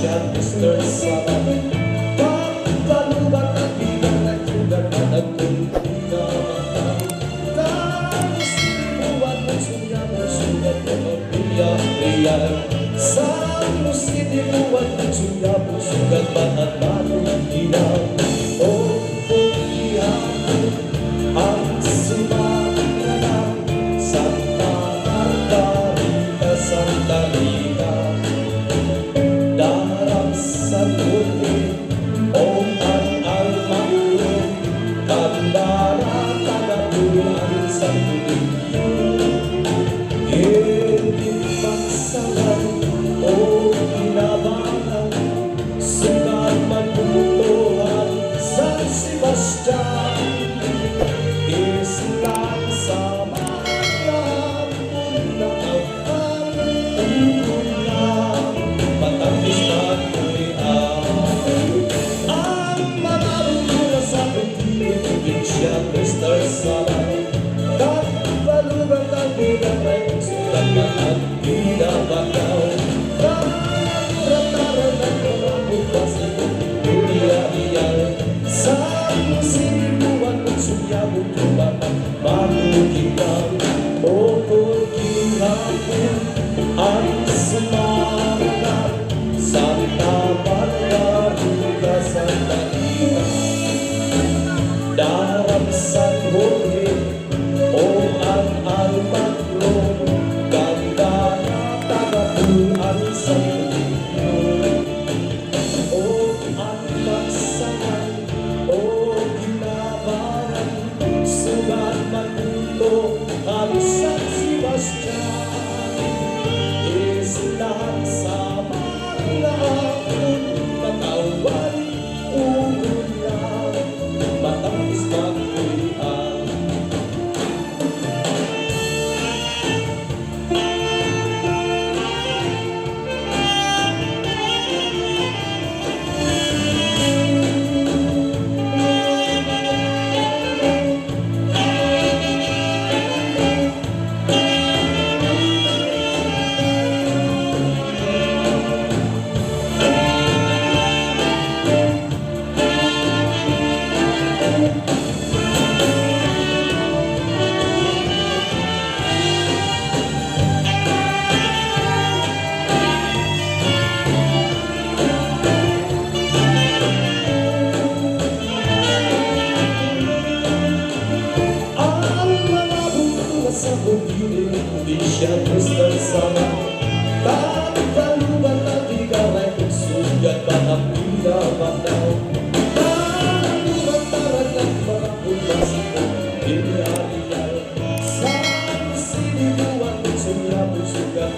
siya Mr. Sama. Pagpalubat at bilang nagsugat at nagpuntina. Tapos inuwan mo suya mo sugat mo magbiyak-biyak. Sa musin inuwan mo suya mo sugat mo at matulinaw. O pagkiyak ang sumakalaw. Santa Margarita, Santa Rita, darang sa lupi, o ang-almanglo, tandara, tagapuan sa lupi. Hindi pagsalan o ginabangan, sugat magbutuhan San Sebastian. Islang sa mga punang ang ulang, matamis na kulian. Ang mga rungula sa pagkibig siya Mr. Sama. Kapalugan ang bilang ay sulat na ang pinabagaw. Kamurat-taran ang mga bukas at kulian. Sa musibuan mong suyabong tumatang matulinaw. O pagkihapon ang sumangat, Santa Margarita, Santa Rita, darang San Jorge, o ang almanglo, ganda na tagapuan sa lupi. O ang pagsakan, o ginabangan, sugat magpunto ang San Sebastian. Islang sa mga hapon, katawan, ulan, matamis magkulian. Sa bukid, di siya Mr. Sama. Pagpalubat at ikaray kung sugat ba ang pinabagaw. Pagpalubat at mga pulas kung pinariyal. Sa siniluan kung suya mo sugat